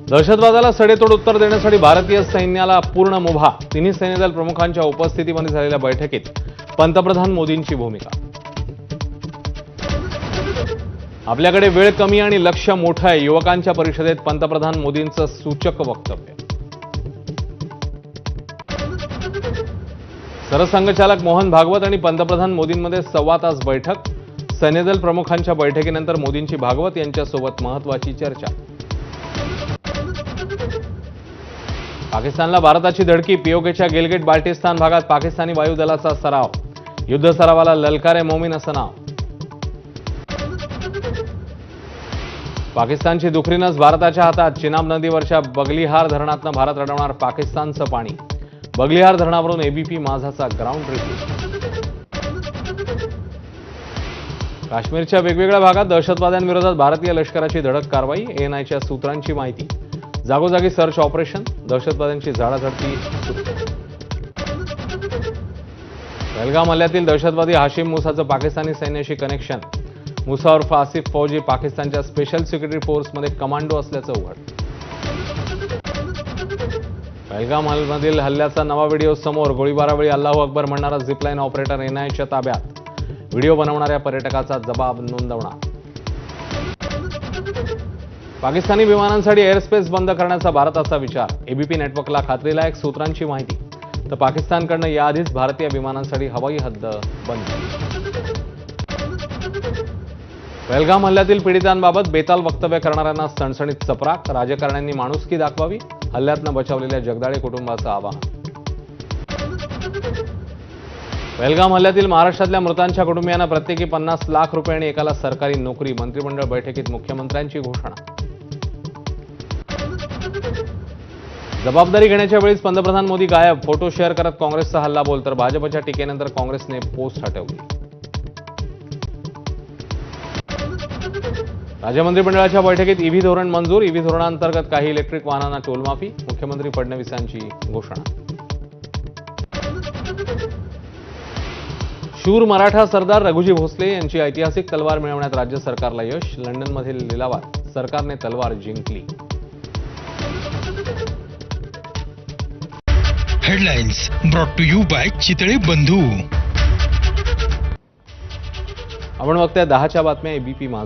दहशतवादाला सडेतोड उत्तर देण्यासाठी भारतीय सैन्याला पूर्ण मुभा. तिन्ही सैन्यदल प्रमुखांच्या उपस्थितीमध्ये झालेल्या बैठकीत पंतप्रधान मोदींची भूमिका. आपल्याकडे वेळ कमी आणि लक्ष्य मोठं आहे. युवकांच्या परिषदेत पंतप्रधान मोदींचं सूचक वक्तव्य. सरसंघचालक मोहन भागवत आणि पंतप्रधान मोदींमध्ये 1.25 तास बैठक. सैन्यदल प्रमुखांच्या बैठकीनंतर मोदींची भागवत यांच्यासोबत महत्त्वाची चर्चा. पाकिस्तानला भारताची धडकी. पीओकेच्या गिलगिट बाल्टिस्तान भागात पाकिस्तानी वायुदलाचा सराव. युद्ध सरावाला ललकारे मोमीन असं नाव. पाकिस्तानची दुखरी नस भारताच्या हातात. चिनाब नदीवरच्या बगलिहार धरणातनं भारत अडवणार पाकिस्तानचं पाणी. बगलिहार धरणावरून एबीपी माझाचा ग्राउंड रिपोर्ट. काश्मीरच्या वेगवेगळ्या भागात दहशतवाद्यांविरोधात भारतीय लष्कराची धडक कारवाई. एएनआयच्या सूत्रांची माहिती. जागोजागी सर्च ऑपरेशन. दहशतवाद्यांची झाडाझडती सुरू. पहलगाम हल्ल्यातील दहशतवादी हाशिम मुसाचं पाकिस्तानी सैन्याशी कनेक्शन. मुसा उर्फ आसिफ फौजी पाकिस्तानच्या स्पेशल सिक्युरिटी फोर्समध्ये कमांडो असल्याचं उघड. पहलगाम मधील हल्ल्याचा नवा व्हिडिओ समोर. गोळीबारावेळी अल्लाहू अकबर म्हणणारा झिपलाईन ऑपरेटर एनआयच्या ताब्यात. व्हिडिओ बनवणाऱ्या पर्यटकाचा जबाब नोंदवणार. पाकिस्तानी विमानांसाठी एअरस्पेस बंद करण्याचा भारताचा विचार. एबीपी नेटवर्कला खात्रीलायक सूत्रांची माहिती. तर पाकिस्तानकडनं याआधीच भारतीय विमानांसाठी हवाई हद्द बंद. पहलगाम हल्ल्यातील पीडितांबाबत बेताल वक्तव्य करणाऱ्यांना सणसणीत चपराक. राजकारण्यांनी माणुसकी दाखवावी. हल्ल्यातनं बचावलेल्या जगदाळे कुटुंबाचं आवाहन. पहलगाम हल्ल्यातील महाराष्ट्रातल्या मृतांच्या कुटुंबियांना प्रत्येकी 50 लाख रुपये आणि एकाला सरकारी नोकरी. मंत्रिमंडळ बैठकीत मुख्यमंत्र्यांची घोषणा. जबाबदारी घेण्याच्या वेळीच पंतप्रधान मोदी गायब. फोटो शेअर करत काँग्रेसचा हल्लाबोल. तर भाजपच्या टीकेनंतर काँग्रेसने पोस्ट हटवली. राज्य मंत्रिमंडळाच्या बैठकीत ईव्ही धोरण मंजूर. ईव्ही धोरणांतर्गत काही इलेक्ट्रिक वाहनांना टोलमाफी. मुख्यमंत्री फडणवीसांची घोषणा. शूर मराठा सरदार रघुजी भोसले यांची ऐतिहासिक तलवार मिळवण्यात राज्य सरकारला यश. लंडनमधील लिलावात सरकारने तलवार जिंकली. Headlines brought to you by Chitale Bandhu. आपण बघताय 10च्या बातम्या एबीपी माझा.